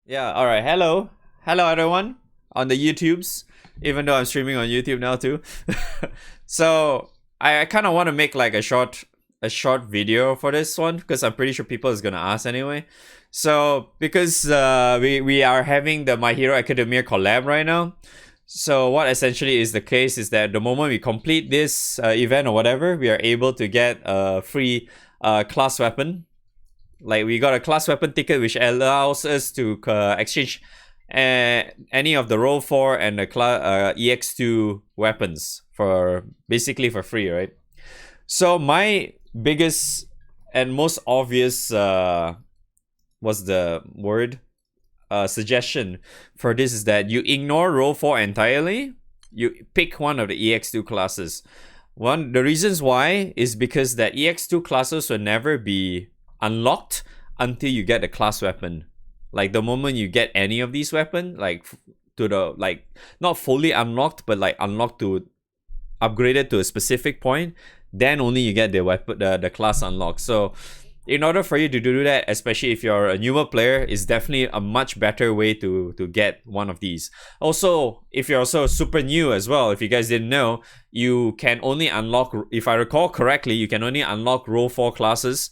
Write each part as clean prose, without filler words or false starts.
Yeah, all right. Hello. Hello, everyone on the YouTubes, even though I'm streaming on YouTube now too. So I kind of want to make like a short video for this one because I'm pretty sure people is gonna ask anyway. So because we are having the My Hero Academia collab right now. So what essentially is the case is that the moment we complete this event or whatever, we are able to get a free class weapon. Like we got a class weapon ticket which allows us to exchange any of the roll 4 and the EX2 weapons for basically for free, right? So my biggest and most obvious was the word suggestion for this is that you ignore roll 4 entirely. You pick one of the EX2 classes. The reasons why is because that EX2 classes will never be unlocked until you get the class weapon. Like the moment you get any of these weapons, like to the like not fully unlocked, but like unlocked to upgraded to a specific point, then only you get the weapon, the class unlocked. So in order for you to do that, especially if you're a newer player, is definitely a much better way to get one of these. Also, if you're also super new as well, if you guys didn't know, you can only unlock, if I recall correctly, you can only unlock roll 4 classes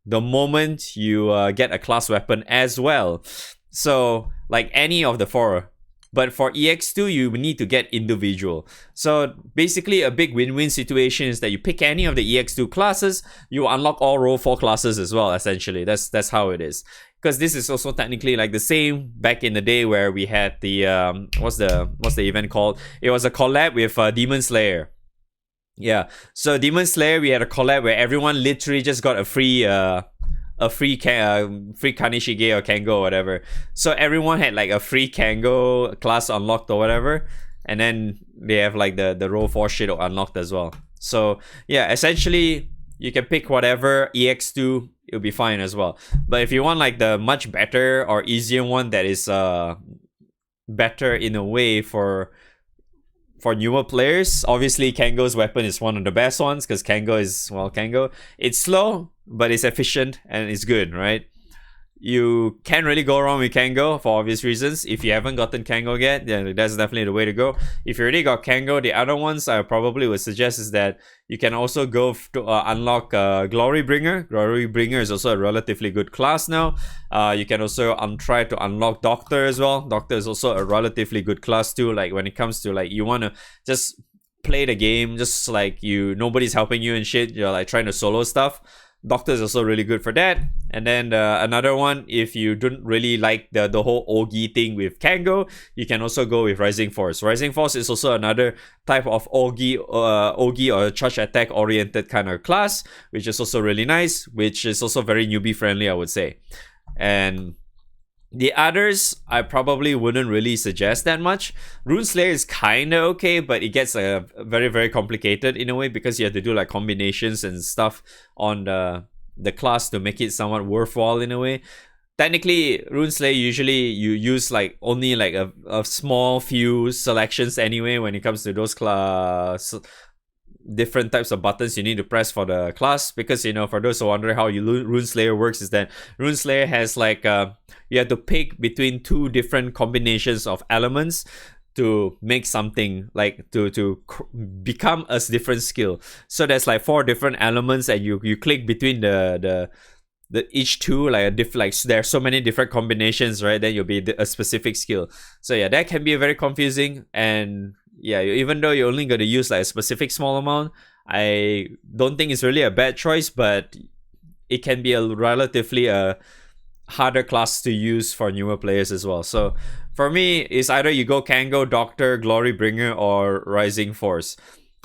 the moment you get a class weapon as well. So like any of the 4. But for EX2, you need to get individual. So basically, a big win-win situation is that you pick any of the EX2 classes, you unlock all roll 4 classes as well. Essentially, that's how it is. Because this is also technically like the same back in the day where we had the what's the event called? It was a collab with Demon Slayer. Yeah, so Demon Slayer, we had a collab where everyone literally just got a free free Kanishige or Kango or whatever. So everyone had like a free Kango class unlocked or whatever, and then they have like the roll 4 shit unlocked as well. So yeah, essentially you can pick whatever EX2, it'll be fine as well. But if you want like the much better or easier one that is better in a way for newer players, obviously Kango's weapon is one of the best ones because Kango, it's slow, but it's efficient and it's good, right? You can't really go wrong with Kango for obvious reasons. If you haven't gotten Kango yet, then that's definitely the way to go. If you already got Kango, the other ones I probably would suggest is that you can also go to unlock Glory Bringer. Glory Bringer is also a relatively good class now. You can also try to unlock Doctor as well. Doctor is also a relatively good class too. Like when it comes to like you want to just play the game, just like nobody's helping you and shit. You're like trying to solo stuff. Doctor is also really good for that. And then another one, if you don't really like the whole Ogi thing with Kango, you can also go with Rising Force. Rising Force is also another type of Ogi or charge attack oriented kind of class, which is also really nice, which is also very newbie friendly, I would say. And the others, I probably wouldn't really suggest that much. Rune Slayer is kind of okay, but it gets very, very complicated in a way because you have to do like combinations and stuff on the class to make it somewhat worthwhile in a way. Technically, Rune Slayer usually you use like only like a small few selections anyway when it comes to those different types of buttons you need to press for the class, because for those who wonder how Rune Slayer works is that Rune Slayer has like you have to pick between 2 different combinations of elements to make something like to become a different skill. So there's like 4 different elements and you click between the each 2 like there are so many different combinations, right? Then you'll be a specific skill. So yeah, that can be very confusing. And yeah, even though you're only going to use like a specific small amount, I don't think it's really a bad choice, but it can be a relatively harder class to use for newer players as well. So for me, it's either you go Kango, Doctor, Glory Bringer, or Rising Force.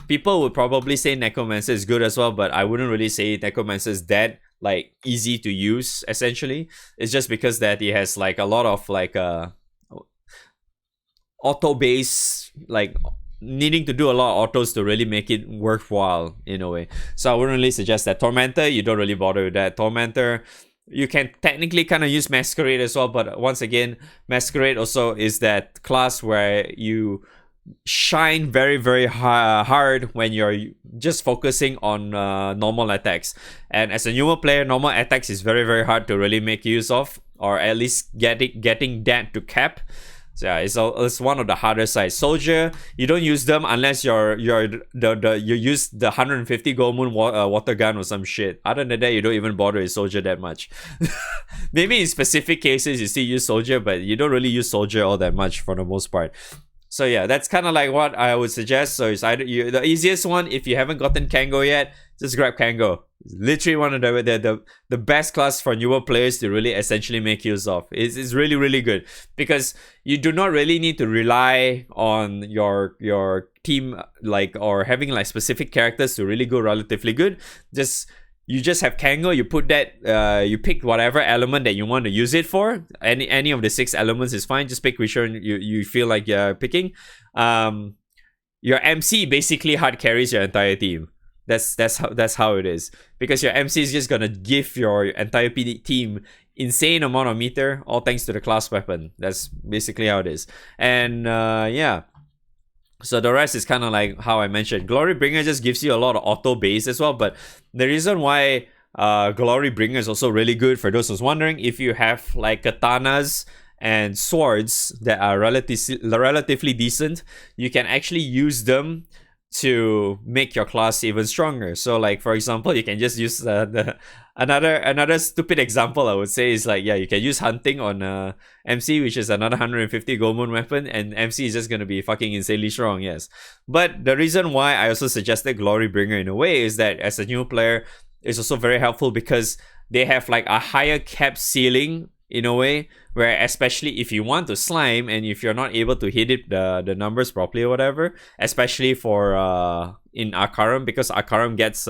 People would probably say Necromancer is good as well, but I wouldn't really say Necromancer is that like easy to use. Essentially, it's just because that it has like a lot of like auto base, like needing to do a lot of autos to really make it worthwhile in a way. So I wouldn't really suggest that. Tormentor, you don't really bother with that. Tormentor, you can technically kind of use Masquerade as well, but once again, Masquerade also is that class where you shine very, very hard when you're just focusing on normal attacks. And as a newer player, normal attacks is very, very hard to really make use of. or at least getting that to cap. So yeah, it's one of the harder sides. Soldier, you don't use them unless you use the 150 gold moon water gun or some shit. Other than that, you don't even bother with soldier that much. Maybe in specific cases you still use soldier, but you don't really use soldier all that much for the most part. So yeah, that's kind of like what I would suggest. So it's either the easiest one, if you haven't gotten Kango yet, just grab Kango. It's literally one of the best class for newer players to really essentially make use of. It's really, really good because you do not really need to rely on your team or having like specific characters to really go relatively good. You just have Kango, you put that, you pick whatever element that you want to use it for. Any of the 6 elements is fine. Just pick which one you feel like you're picking. Your MC basically hard carries your entire team. That's how it is. Because your MC is just gonna give your entire team insane amount of meter, all thanks to the class weapon. That's basically how it is. And yeah. So the rest is kind of like how I mentioned. Glory Bringer just gives you a lot of auto base as well. But the reason why Glory Bringer is also really good, for those who's wondering, if you have like katanas and swords that are relatively decent, you can actually use them to make your class even stronger. So like, for example, you can just use another stupid example I would say is like, yeah, you can use hunting on MC, which is another 150 gold moon weapon, and MC is just going to be fucking insanely strong, yes. But the reason why I also suggested Glory Bringer in a way is that as a new player, it's also very helpful because they have like a higher cap ceiling in a way, where especially if you want to slime and if you're not able to hit it the numbers properly or whatever, especially for in Akaram, because Akaram gets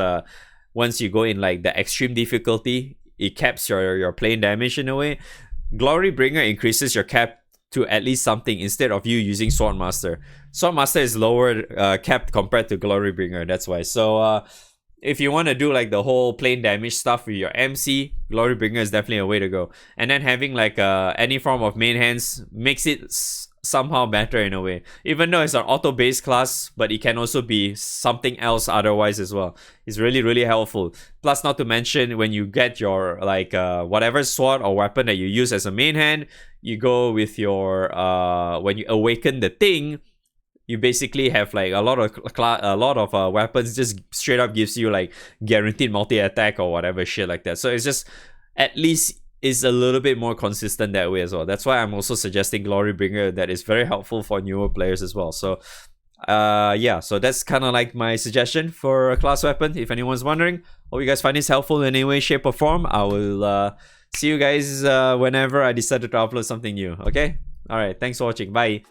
once you go in like the extreme difficulty, it caps your plane damage in a way. Glory Bringer increases your cap to at least something instead of you using Swordmaster. Swordmaster is lower capped compared to Glory Bringer, that's why. So if you want to do like the whole plane damage stuff with your MC, Glory Bringer is definitely a way to go. And then having like any form of main hands makes it somehow better in a way. Even though it's an auto-based class, but it can also be something else otherwise as well. It's really, really helpful. Plus, not to mention, when you get your like whatever sword or weapon that you use as a main hand, you go with your when you awaken the thing, you basically have like a lot of weapons. Just straight up gives you like guaranteed multi-attack or whatever shit like that. So it's just at least is a little bit more consistent that way as well. That's why I'm also suggesting Glory Bringer. That is very helpful for newer players as well. So yeah, so that's kind of like my suggestion for a class weapon, if anyone's wondering. Hope you guys find this helpful in any way, shape or form. I will see you guys whenever I decide to upload something new. Okay, all right, thanks for watching. Bye.